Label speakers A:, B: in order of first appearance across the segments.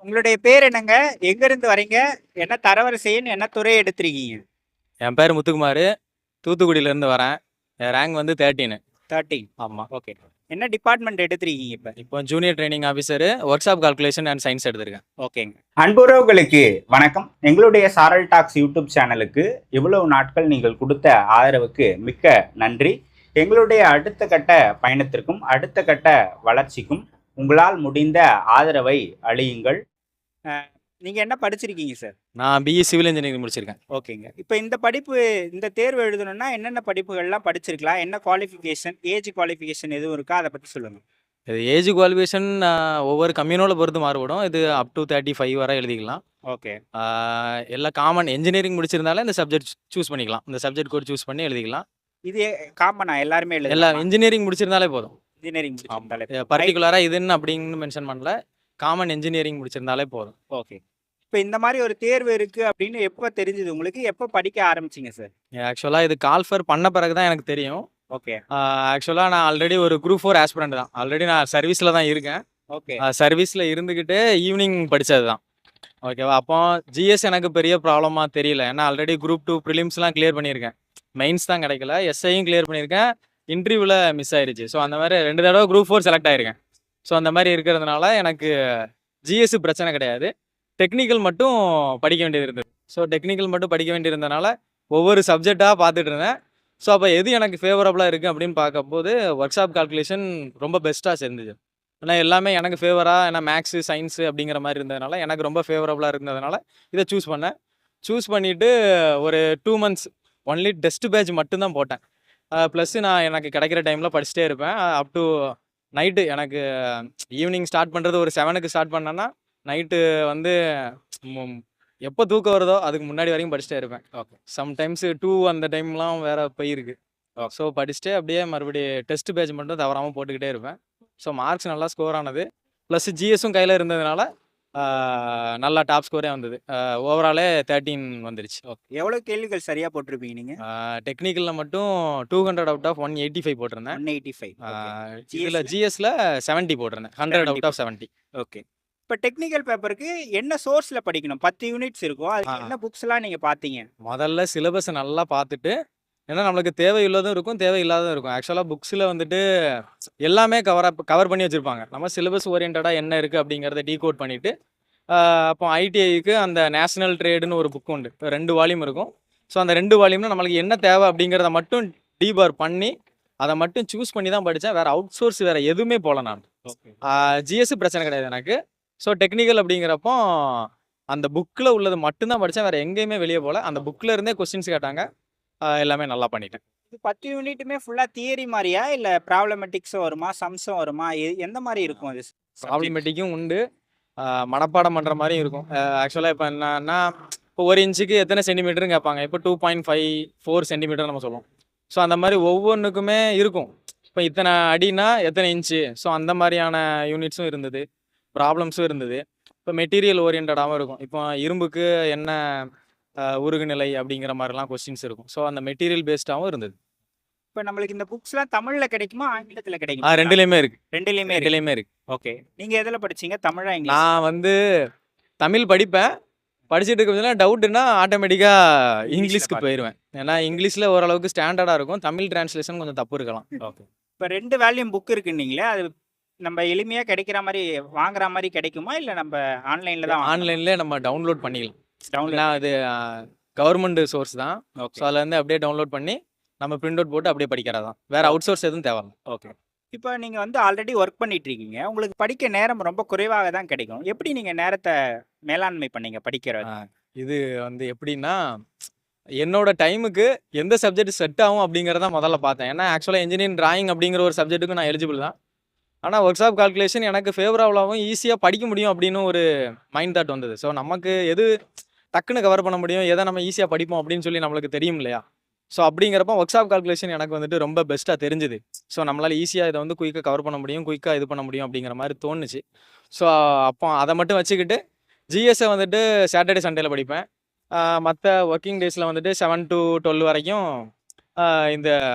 A: உங்களுடைய பேர் என்னங்க? எங்கேருந்து வரீங்க? என்ன தரவரிசைன்னு என்ன துறை எடுத்திருக்கீங்க?
B: என் பேர் முத்துக்குமார், தூத்துக்குடியிலேருந்து வரேன். என் ரேங்க் வந்து 13.
A: 13.
B: ஆமாம்.
A: ஓகே. என்ன டிபார்ட்மெண்ட் எடுத்திருக்கீங்க இப்ப?
B: இப்போ junior training officer, work shop calculation and science எடுத்திருக்கேன்.
A: ஓகேங்க. அன்புறவுகளுக்கு வணக்கம். எங்களுடைய சாரல் டாக்ஸ் யூடியூப் சேனலுக்கு இவ்வளவு நாட்கள் நீங்கள் கொடுத்த ஆதரவுக்கு மிக்க நன்றி. எங்களுடைய அடுத்த கட்ட பயணத்திற்கும் அடுத்த கட்ட வளர்ச்சிக்கும் உங்களால் முடிந்த ஆதரவை அளியுங்கள். நீங்க என்ன படிச்சிருக்கீங்க சார்?
B: நான் பிஇ சிவில் இன்ஜினியரிங் முடிச்சிருக்கேன்.
A: ஓகேங்க. இப்போ இந்த தேர்வு எழுதணும்னா என்னென்ன படிப்புகள்லாம் படிச்சிருக்கலாம்? என்ன குவாலிஃபிகேஷன், ஏஜ் குவாலிஃபிகேஷன் எதுவும் இருக்கா? அதை பத்தி சொல்லுங்க.
B: இது ஏஜ் குவாலிஃபிகேஷன் ஒவ்வொரு கம்யூனோட பொறுத்து மாறுபடும். இது அப் டு 35 வரை எழுதிக்கலாம்.
A: ஓகே.
B: எல்லாம் காமன் என்ஜினியரிங் முடிச்சிருந்தாலே இந்த சப்ஜெக்ட் சூஸ் பண்ணிக்கலாம். இந்த சப்ஜெக்ட் கோட் சூஸ் பண்ணி எழுதிக்கலாம்.
A: இது காமனா எல்லாருமே
B: எல்லாம்
A: எழுதலாம்?
B: இன்ஜினியரிங் முடிச்சிருந்தாலே போதும்.
A: இன்ஜினியரிங் முடிச்சிருந்தாலே
B: பர்டிகுலராக இதுன்னு அப்படின்னு மென்ஷன் பண்ணல. காமன் என்ஜினியரிங் முடிச்சிருந்தாலே போதும்.
A: ஓகே. இப்போ இந்த மாதிரி ஒரு தேர்வு இருக்கு அப்படின்னு எப்போ தெரிஞ்சது உங்களுக்கு? எப்போ படிக்க ஆரம்பிச்சிங்க சார்?
B: ஆக்சுவலாக இது கால்ஃபர் பண்ண பிறகு தான் எனக்கு தெரியும்.
A: ஓகே.
B: ஆக்சுவலாக நான் ஆல்ரெடி ஒரு குரூப் 4 ஆஸ்பிரண்ட் தான். ஆல்ரெடி நான் சர்வீஸில் தான் இருக்கேன்.
A: ஓகே.
B: சர்வீஸில் இருந்துக்கிட்டு ஈவினிங் படித்தது தான். ஓகேவா? அப்போ ஜிஎஸ் எனக்கு பெரிய ப்ராப்ளமாக தெரியல. ஏன்னா ஆல்ரெடி குரூப் 2 ப்ரிலிம்ஸ்லாம் கிளியர் பண்ணியிருக்கேன். மெயின்ஸ் தான் கிடைக்கல. எஸ்ஐயும் கிளியர் பண்ணியிருக்கேன். இன்டர்வியூவில் மிஸ் ஆயிடுச்சு. ஸோ அந்த மாதிரி 2 தடவை குரூப் 4 செலக்ட் ஆயிருக்கேன். ஸோ அந்த மாதிரி இருக்கிறதுனால எனக்கு ஜிஎஸ் பிரச்சனை கிடையாது. டெக்னிக்கல் மட்டும் படிக்க வேண்டியது இருந்தது. ஸோ டெக்னிக்கல் மட்டும் படிக்க வேண்டியிருந்தனால ஒவ்வொரு சப்ஜெக்டாக பார்த்துட்டு இருந்தேன். ஸோ அப்போ எது எனக்கு ஃபேவரபுளாக இருக்குது அப்படின்னு பார்க்கும்போது ஒர்க் ஷாப் கால்குலேஷன் ரொம்ப பெஸ்ட்டாக சேர்ந்துச்சு. ஏன்னா எல்லாமே எனக்கு ஃபேவராக, ஏன்னா மேக்ஸு சயின்ஸு அப்படிங்கிற மாதிரி இருந்ததுனால எனக்கு ரொம்ப ஃபேவரபுளாக இருந்ததுனால இதை சூஸ் பண்ணேன். சூஸ் பண்ணிவிட்டு ஒரு 2 மந்த்ஸ் ஒன்லி டெஸ்ட் பேட்ச் மட்டும்தான் போட்டேன். ப்ளஸ்ஸு நான் எனக்கு கிடைக்கிற டைமில் படிச்சுட்டே இருப்பேன். அப் டு நைட்டு எனக்கு ஈவினிங் ஸ்டார்ட் பண்ணுறது ஒரு 7க்கு ஸ்டார்ட் பண்ணேன்னா நைட்டு வந்து எப்போ தூக்கம் வருதோ அதுக்கு முன்னாடி வரைக்கும் படிச்சுட்டே இருப்பேன்.
A: ஓகே.
B: சம்டைம்ஸு 2 அந்த டைம்லாம் வேறு போயிருக்கு. ஸோ படிச்சுட்டே அப்படியே மறுபடியும் டெஸ்ட் பேட்ச் மட்டும் தவறாமல் போட்டுக்கிட்டே இருப்பேன். ஸோ மார்க்ஸ் நல்லா ஸ்கோர் ஆனது. ப்ளஸ் ஜிஎஸும் கையில் இருந்ததுனால நல்லா டாப் ஸ்கோரே வந்தது. ஓவராலே 13 வந்துருச்சு.
A: ஓகே. எவ்வளோ கேள்விகள் சரியாக போட்டிருப்பீங்க நீங்கள்?
B: டெக்னிக்கலில் மட்டும் 200 அவுட் ஆஃப் 185 போட்டிருந்தேன்.
A: 185.
B: இதில் ஜிஎஸ்ல 70 போட்டிருந்தேன். 100 அவுட் ஆஃப் 70.
A: ஓகே. இப்போ டெக்னிக்கல் பேப்பருக்கு என்ன சோர்ஸில் படிக்கணும்? 10 யூனிட்ஸ் இருக்கும். அதுக்கு என்ன புக்ஸ்லாம் நீங்கள் பார்த்தீங்க?
B: முதல்ல சிலபஸை நல்லா பார்த்துட்டு, ஏன்னா நம்மளுக்கு தேவையுள்ளதும் இருக்கும், தேவையில்லாததும் இருக்கும். ஆக்சுவலாக புக்ஸில் வந்துட்டு எல்லாமே கவர் பண்ணி வச்சுருப்பாங்க. நம்ம சிலபஸ் ஓரியன்டாக என்ன இருக்குது அப்படிங்கிறத டீகோட் பண்ணிவிட்டு, அப்போ ஐடிஐக்கு அந்த நேஷனல் ட்ரேடுன்னு ஒரு புக் உண்டு. 2 வால்யூம் இருக்கும். ஸோ அந்த 2 வால்யூமில் நம்மளுக்கு என்ன தேவை அப்படிங்கிறத மட்டும் டீபார் பண்ணி அதை மட்டும் சூஸ் பண்ணி தான் படித்தேன். வேறு அவுட் சோர்ஸ் வேறு எதுவுமே போகல நான். ஜிஎஸ் பிரச்சனை கிடையாது எனக்கு. ஸோ டெக்னிக்கல் அப்படிங்கிறப்போ அந்த புக்கில் உள்ளது மட்டும்தான் படித்தேன். வேறு எங்கேயுமே வெளியே போகல. அந்த புக்கில் இருந்தே கொஸ்டின்ஸ் கேட்டாங்க. எல்லாமே நல்லா பண்ணிட்டேன்.
A: இது 10 யூனிட்டுமே ஃபுல்லாக தியரி மாதிரியா, இல்லை ப்ராப்ளமெட்டிக்ஸும் வருமா, சம்ஸும் வருமா? எந்த மாதிரி இருக்கும் அது?
B: ப்ராப்ளமெட்டிக்கும் உண்டு, மனப்பாடம் பண்ணுற மாதிரியும் இருக்கும். ஆக்சுவலாக இப்போ என்னன்னா, இப்போ 1 இன்ச்சுக்கு எத்தனை சென்டிமீட்டர்னு கேட்பாங்க. இப்போ 2.54 சென்டிமீட்டர் நம்ம சொல்லுவோம். ஸோ அந்த மாதிரி ஒவ்வொன்றுக்குமே இருக்கும். இப்போ இத்தனை அடினா எத்தனை இன்ச்சு. ஸோ அந்த மாதிரியான யூனிட்ஸும் இருந்தது, ப்ராப்ளம்ஸும் இருந்தது. இப்போ மெட்டீரியல் ஓரியன்டாகவும் இருக்கும். இப்போ இரும்புக்கு என்ன உருகுநிலை அப்படிங்கிற மாதிரிலாம் கொஸ்டின்ஸ் இருக்கும். ஸோ அந்த மெட்டீரியல் பேஸ்டாகவும் இருந்தது.
A: இப்போ நம்மளுக்கு இந்த புக்ஸ்லாம் தமிழில் கிடைக்குமா, ஆங்கிலத்தில் கிடைக்குமா?
B: ரெண்டுலேயுமே இருக்குது.
A: ரெண்டுலேயுமே இருக்கு. ஓகே. நீங்கள் எதில் படிச்சீங்க? தமிழா, இங்கிலீஷ்?
B: நான் வந்து தமிழ் படிப்பேன். படிச்சுட்டு இருக்கிறதுனா டவுட்டுன்னா ஆட்டோமேட்டிக்காக இங்கிலீஷ்க்கு போயிடுவேன். ஏன்னா இங்கிலீஷில் ஓரளவுக்கு ஸ்டாண்டர்டாக இருக்கும். தமிழ் டிரான்ஸ்லேஷன் கொஞ்சம் தப்பு இருக்கலாம். ஓகே.
A: இப்போ 2 வேல்யூம் புக் இருக்குன்னீங்களே, அது நம்ம எளிமையாக கிடைக்கிற மாதிரி வாங்குற மாதிரி கிடைக்குமா, இல்லை நம்ம ஆன்லைனில் தான்?
B: ஆன்லைன்லேயே நம்ம டவுன்லோட் பண்ணிக்கலாம். அது கவர்மெண்ட் சோர்ஸ் தான். ஸோ அதில் இருந்து அப்படியே டவுன்லோட் பண்ணி நம்ம பிரிண்ட் அவுட் போட்டு அப்படியே படிக்கிறது தான். வேறு அவுட் சோர்ஸ் எதுவும் தேவை.
A: ஓகே. இப்போ நீங்கள் வந்து ஆல்ரெடி ஒர்க் பண்ணிட்டு இருக்கீங்க. உங்களுக்கு படிக்க நேரம் ரொம்ப குறைவாக தான் கிடைக்கும். எப்படி நீங்கள் நேரத்தை மேலாண்மை பண்ணீங்க படிக்கிறது?
B: இது வந்து எப்படின்னா, என்னோட டைமுக்கு எந்த சப்ஜெக்ட் செட் ஆகும் அப்படிங்கிறத முதல்ல பார்த்தேன். ஏன்னா ஆக்சுவலாக இன்ஜினியரிங் டிராயிங் அப்படிங்கிற ஒரு சப்ஜெக்ட்டுக்கு நான் எலிஜிபிள் தான். ஆனால் ஒர்க் ஷாப் கால்குலேஷன் எனக்கு ஃபேவரபுளாகவும் ஈஸியாக படிக்க முடியும் அப்படின்னு ஒரு மைண்ட் தாட் வந்தது. ஸோ நமக்கு எது டக்குன்னு கவர் பண்ண முடியும், எதை நம்ம ஈஸியாக படிப்போம் அப்படின்னு சொல்லி நம்மளுக்கு தெரியும் இல்லையா. ஸோ அப்படிங்கிறப்ப ஒர்க் ஷாப் கால்குலேஷன் எனக்கு வந்துட்டு ரொம்ப பெஸ்ட்டாக தெரிஞ்சுது. ஸோ நம்மளால் ஈஸியாக இதை வந்து குயிக்காக கவர் பண்ண முடியும், குயிக்காக இது பண்ண முடியும் அப்படிங்கிற மாதிரி தோணுச்சு. ஸோ அப்போ அதை மட்டும் வச்சுக்கிட்டு ஜிஎஸ்ஸை வந்துட்டு சாட்டர்டே சண்டேல படிப்பேன். மற்ற ஒர்க்கிங் டேஸில் வந்துட்டு 7 to 12 வரைக்கும் இந்த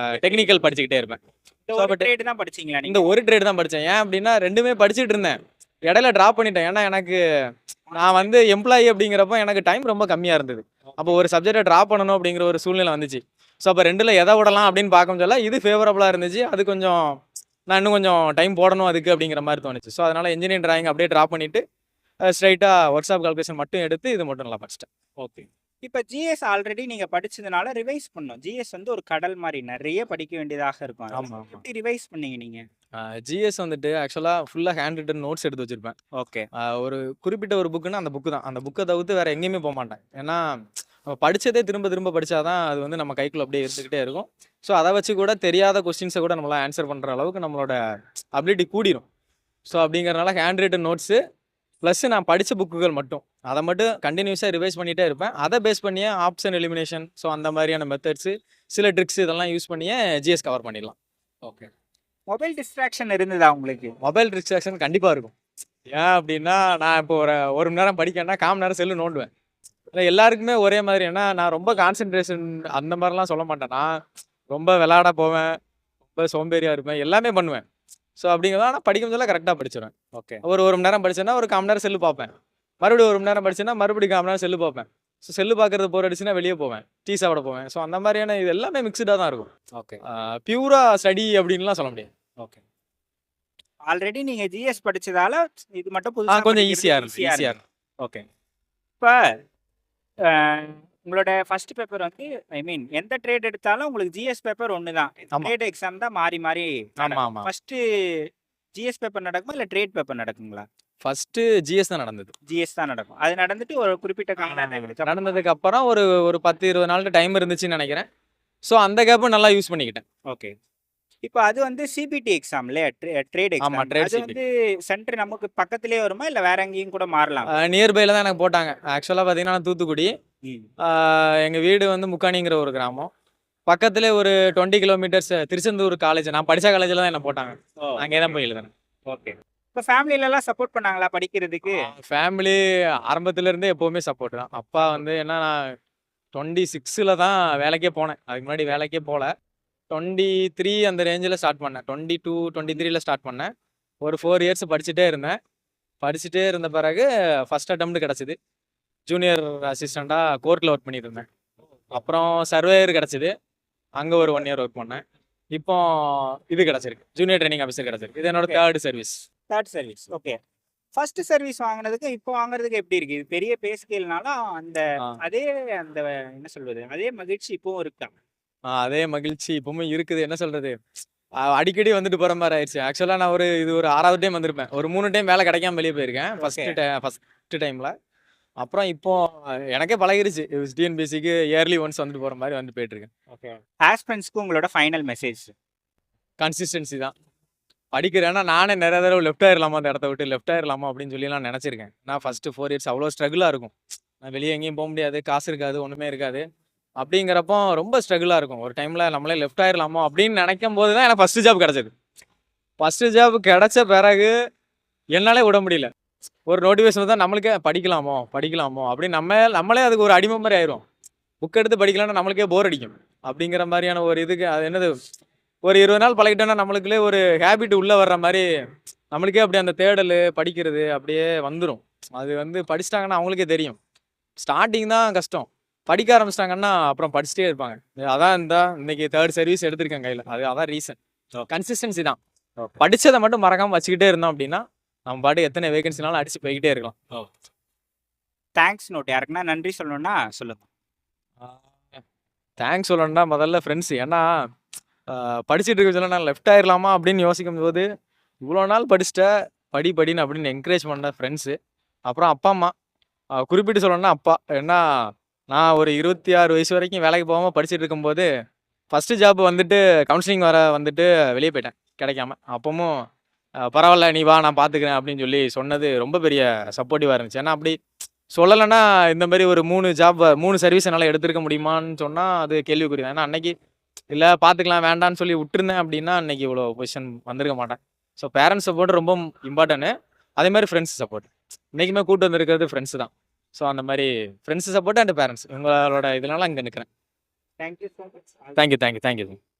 B: டெக்னிக்கல் படிச்சுக்கிட்டே இருப்பேன்.
A: இந்த ஒரு ட்ரேட் தான் படிச்சீங்களா?
B: இந்த ஒரு ட்ரேட் தான் படித்தேன். ஏன் அப்படின்னா 2மே படிச்சுட்டு இருந்தேன். இடையில ட்ராப் பண்ணிட்டேன். ஏன்னா எனக்கு நான் வந்து எம்ப்ளாயி அப்படிங்கிறப்போ எனக்கு டைம் ரொம்ப கம்மியாக இருந்தது. அப்போ ஒரு சப்ஜெக்டை ட்ராப் பண்ணணும் அப்படிங்கிற ஒரு சூழ்நிலை வந்துச்சு. ஸோ அப்போ 2ல் எதை விடலாம் அப்படின்னு பார்க்க சொல்ல இது ஃபேவரபுளாக இருந்துச்சு. அது கொஞ்சம் நான் இன்னும் கொஞ்சம் டைம் போடணும் அதுக்கு அப்படிங்கிற மாதிரி தோணுச்சு. ஸோ அதனால் இன்ஜினியரிங் டிராயிங் அப்படியே ட்ராப் பண்ணிவிட்டு ஸ்ட்ரைட்டாக ஒர்க் ஷாப் கால்குலேஷன் மட்டும் எடுத்து இது மட்டும் நல்லா படிச்சிட்டேன்.
A: ஓகே. இப்போ ஜிஎஸ் ஆல்ரெடி நீங்க படிச்சதுனால ரிவைஸ் பண்ணணும். ஜிஎஸ் வந்து ஒரு கடல் மாதிரி நிறைய படிக்க வேண்டியதாக இருக்கும்.
B: ஆமாம் ஆமாம்.
A: எப்படி ரிவைஸ் பண்ணீங்க நீங்க?
B: ஜிஎஸ் வந்துட்டு ஆக்சுவலாக ஃபுல்லாக ஹேண்ட் ரிட்டன் நோட்ஸ் எடுத்து வச்சிருப்பேன்.
A: ஓகே.
B: ஒரு குறிப்பிட்ட ஒரு புக்குன்னா அந்த புக்கு தான். அந்த புக்கை தவிர்த்து வேறு எங்கேயுமே போக மாட்டேன். ஏன்னா நம்ம படித்ததே திரும்ப திரும்ப படித்தாதான் அது வந்து நம்ம கைக்குள்ள அப்படியே இருந்துக்கிட்டே இருக்கும். ஸோ அதை வச்சு கூட தெரியாத கொஸ்டின்ஸை கூட நம்மளால் ஆன்சர் பண்ணுற அளவுக்கு நம்மளோட அபிலிட்டி கூடிரும். ஸோ அப்படிங்கிறனால ஹேண்ட் ரிட்டன் நோட்ஸு ப்ளஸ் நான் படித்த புக்குகள் மட்டும் அதை மட்டும் கண்டினியூஸாக ரிவைஸ் பண்ணிகிட்டே இருப்பேன். அதை பேஸ் பண்ணியே ஆப்ஷன் எலிமினேஷன் ஸோ அந்த மாதிரியான மெத்தட்ஸு சில ட்ரிக்ஸ் இதெல்லாம் யூஸ் பண்ணியே ஜிஎஸ் கவர் பண்ணிடலாம்.
A: ஓகே. மொபைல் டிஸ்ட்ராக்ஷன் இருந்ததா உங்களுக்கு?
B: மொபைல் டிஸ்ட்ராக்ஷன் கண்டிப்பாக இருக்கும். ஏன் அப்படின்னா நான் இப்போ ஒரு மணி நேரம் படிக்கணும்னா 1/4 மணி நேரம் செல்லு நோண்டுவேன். இல்லை எல்லாருக்குமே ஒரே மாதிரி. ஏன்னா நான் ரொம்ப கான்சென்ட்ரேஷன் அந்த மாதிரிலாம் சொல்ல மாட்டேன். நான் ரொம்ப விளையாட போவேன், ரொம்ப சோம்பேறியாக இருப்பேன், எல்லாமே பண்ணுவேன். ஸோ அப்படிங்கிறத ஆனால் படிக்கும் சொல்ல கரெக்டாக படிச்சிடுவேன்.
A: ஓகே.
B: ஒரு மணி நேரம் படிச்சேன்னா ஒரு 1/4 மணி நேரம் செல்லு பார்ப்பேன். மறுபடியும் 1 மணி நேரம் படிச்சேன்னா மறுபடியும் 1/4 மணி நேரம் செல்லு பார்ப்பேன். ஸோ செல்லு பார்க்குறது போர் அடிச்சுன்னா வெளியே போவேன், டீ சாப்பிட போவேன். ஸோ அந்த மாதிரியான இது எல்லாமே மிக்சடாக தான் இருக்கும்.
A: ஓகே.
B: பியூராக ஸ்டடி அப்படின்லாம் சொல்ல முடியாது.
A: ஓகே. ஆல்ரெடி நீங்க ஜிஎஸ் படிச்சதால இது மட்டும்
B: கொஞ்சம் ஈஸியாக இருந்துச்சு.
A: ஓகே. இப்போ உங்களோட ஃபர்ஸ்ட் பேப்பர் வந்து எந்த ட்ரேட் எடுத்தாலும் உங்களுக்கு ஜிஎஸ் பேப்பர் ஒன்று தான்.
B: ஆமா.
A: ட்ரேட் எக்ஸாம் தான் மாறி மாறி.
B: ஆமாம் ஆமாம்.
A: ஃபர்ஸ்ட் ஜிஎஸ் பேப்பர் நடக்குமா இல்லை ட்ரேட் பேப்பர் நடக்குங்களா?
B: ஃபஸ்ட்டு ஜிஎஸ் தான் நடந்தது.
A: ஜிஎஸ் தான் நடக்கும். அது நடந்துட்டு ஒரு குறிப்பிட்ட கால
B: நடந்ததுக்கு அப்புறம் ஒரு 10-20 நாள் டைம் இருந்துச்சுன்னு நினைக்கிறேன். ஸோ அந்த கேப்பும் நல்லா யூஸ் பண்ணிக்கிட்டேன்.
A: ஓகே. இப்போ அது வந்து சிபிடி எக்ஸாம் இல்லையா? ட்ரேட்
B: ஆமா,
A: எக்ஸாம்.
B: trade
A: அது
B: CPT.
A: வந்து சென்டர் நமக்கு பக்கத்திலே வருமா இல்லை வேற எங்கேயும் கூட மாறலாம்?
B: நியர்பையில் தான் எனக்கு போட்டாங்க. ஆக்சுவலாக பார்த்தீங்கன்னா நான் தூத்துக்குடி. எங்கள் வீடு வந்து முக்காணிங்கிற ஒரு கிராமம். பக்கத்துலேயே ஒரு 20 கிலோமீட்டர்ஸ் திருச்செந்தூர் காலேஜ். நான் படித்த காலேஜில் தான் என்ன போட்டாங்க. அங்கே தான் போய் எழுதுனேன்.
A: ஓகே. இப்போ ஃபேமிலிலலாம் சப்போர்ட் பண்ணாங்களா படிக்கிறதுக்கு?
B: ஃபேமிலி ஆரம்பத்துலேருந்தே எப்போவுமே சப்போர்ட் தான். அப்பா வந்து ஏன்னா நான் 26ல் தான் வேலைக்கே போனேன். அதுக்கு முன்னாடி வேலைக்கே போகல. 23 அந்த ரேஞ்சில் ஸ்டார்ட் பண்ணேன். 22, 23ல் ஸ்டார்ட் பண்ணேன். ஒரு 4 இயர்ஸ் படிச்சுட்டே இருந்தேன். படிச்சுட்டே இருந்த பிறகு ஃபர்ஸ்ட் அட்டெம்ப்ட் கிடச்சிது. ஜூனியர் அசிஸ்டண்ட்டாக கோர்ட்டில் ஒர்க் பண்ணிட்டு இருந்தேன். அப்புறம் சர்வேயர் கிடச்சிது. அங்கே ஒரு 1 இயர் ஒர்க் பண்ணேன். இப்போ இது கிடச்சிருக்கு, ஜூனியர் ட்ரைனிங் ஆஃபீஸர் கிடச்சிருக்கு. இது என்னோட third service.
A: Okay. First service வாங்குனதுக்கு இப்போ வாங்குறதுக்கு எப்படி இருக்கு? இது பெரிய பே ஸ்கேல்னாலும் அதே அந்த என்ன சொல்வது, அதே மகிழ்ச்சி இப்பவும் இருக்கா?
B: அதே மகிழ்ச்சி இப்பவும் இருக்குது. என்ன சொல்றது, அடிக்கடி வந்துட்டு போகிற மாதிரி ஆயிடுச்சு. ஆக்சுவலாக நான் இது ஒரு 6வது டைம் வந்திருப்பேன். ஒரு 3 டைம் வேலை கிடைக்காம வெளியே போயிருக்கேன் ஃபர்ஸ்ட் டைமில். அப்புறம் இப்போ எனக்கே பழகிருச்சு. டிஎன்பிஎஸ்சிக்கு இயர்லி ஒன்ஸ் வந்துட்டு போகிற மாதிரி வந்து போயிட்டுருக்கேன்.
A: ஓகே. ஆஸ்பிரண்ட்ஸ்க்கு உங்களோட ஃபைனல் மெசேஜ்?
B: கன்சிஸ்டன்சி தான். படிக்கிறேன்னா நானே நிறைய தடவை லெஃப்ட் ஆயிடலாமா, அந்த இடத்த விட்டு லெஃப்ட் ஆயிடலாமா அப்படின்னு சொல்லி நான் நினச்சிருக்கேன். நான் ஃபஸ்ட்டு 4 இயர்ஸ் அவ்வளோ ஸ்ட்ரகிளாக இருக்கும். நான் வெளியே எங்கேயும் போக முடியாது, காசு இருக்காது, ஒன்றுமே இருக்காது. அப்படிங்கிறப்போ ரொம்ப ஸ்ட்ரகிளாக இருக்கும். ஒரு டைமில் நம்மளே லெஃப்ட் ஆயிடலாமோ அப்படின்னு நினைக்கும் போது தான் எனக்கு ஃபஸ்ட்டு ஜாப் கிடச்சது. ஃபஸ்ட்டு ஜாப் கிடச்ச பிறகு என்னாலே விட முடியல. ஒரு நோட்டிஃபிகேஷன் தான் நம்மளுக்கே படிக்கலாமோ அப்படின்னு நம்மளே அதுக்கு ஒரு அடிமை மாதிரி ஆயிரும். புக் எடுத்து படிக்கலாம்னா நம்மளுக்கே போர் அடிக்கும். அப்படிங்கிற மாதிரியான ஒரு இதுக்கு அது என்னது, ஒரு 20 நாள் பழகிட்டோன்னா நம்மளுக்குள்ளே ஒரு ஹேபிட் உள்ளே வர்ற மாதிரி நம்மளுக்கே அப்படியே அந்த தேடல் படிக்கிறது அப்படியே வந்துடும். அது வந்து படிச்சிட்டாங்கன்னா அவங்களுக்கே தெரியும். ஸ்டார்டிங் தான் கஷ்டம். படிக்க ஆரம்பிச்சிட்டாங்கன்னா அப்புறம் படிச்சுட்டே இருப்பாங்க. அதான் இன்னைக்கு தேர்ட் சர்வீஸ் எடுத்திருக்கேன் கையில். அதான் ரீசன். கன்சிஸ்டன்சி தான். படித்ததை மட்டும் மறக்காமல் வச்சுக்கிட்டே இருந்தோம் அப்படின்னா நம்ம பாட்டு எத்தனை வேகன்சினாலும் அடிச்சு போய்கிட்டே இருக்கலாம்.
A: தேங்க்ஸ் நோட் யாருக்குன்னா நன்றி சொல்லணும்னா சொல்லுங்க.
B: தேங்க்ஸ் சொல்லணும்னா முதல்ல ஃப்ரெண்ட்ஸ். ஏன்னா படிச்சுட்டு இருக்க சொல்ல நான் லெஃப்ட் ஆயிடலாமா அப்படின்னு யோசிக்கும் போது இவ்வளோ நாள் படிச்சுட்ட படின்னு அப்படின்னு என்கரேஜ் பண்ண ஃப்ரெண்ட்ஸு. அப்புறம் அப்பா அம்மா, குறிப்பிட்டு சொல்லணும்னா அப்பா. ஏன்னா நான் ஒரு 26 வயசு வரைக்கும் வேலைக்கு போகாமல் படிச்சுட்டு இருக்கும்போது ஃபஸ்ட்டு ஜாப் வந்துட்டு கவுன்சிலிங் வந்துட்டு வெளியே போயிட்டேன் கிடைக்காம. அப்பவும் பரவாயில்ல நீ வா நான் பார்த்துக்கிறேன் அப்படின்னு சொல்லி சொன்னது ரொம்ப பெரிய சப்போர்ட்டிவாக இருந்துச்சு. ஏன்னா அப்படி சொல்லலைன்னா இந்த மாதிரி ஒரு 3 சர்வீஸ் என்னால் எடுத்துருக்க முடியுமான்னு சொன்னால் அது கேள்விக்குறி தான். ஏன்னா அன்னைக்கு இல்லை பார்த்துக்கலாம் வேண்டான்னு சொல்லி விட்டுருந்தேன் அப்படின்னா அன்னைக்கு இவ்வளோ பொசிஷன் வந்திருக்க மாட்டேன். ஸோ பேரண்ட்ஸ் சப்போர்ட் ரொம்ப இம்பார்ட்டன்ட்டு. அதே மாதிரி ஃப்ரெண்ட்ஸ் சப்போர்ட் இன்றைக்குமே கூட்டு வந்திருக்கிறது ஃப்ரெண்ட்ஸ் தான். ஸோ அந்த மாதிரி ஃப்ரெண்ட்ஸ் சப்போர்ட் அண்ட் பேரண்ட்ஸ் இவங்களோட இதனால இங்கே நிற்கிறேன்.
A: Thank you so much.
B: தேங்க்யூ.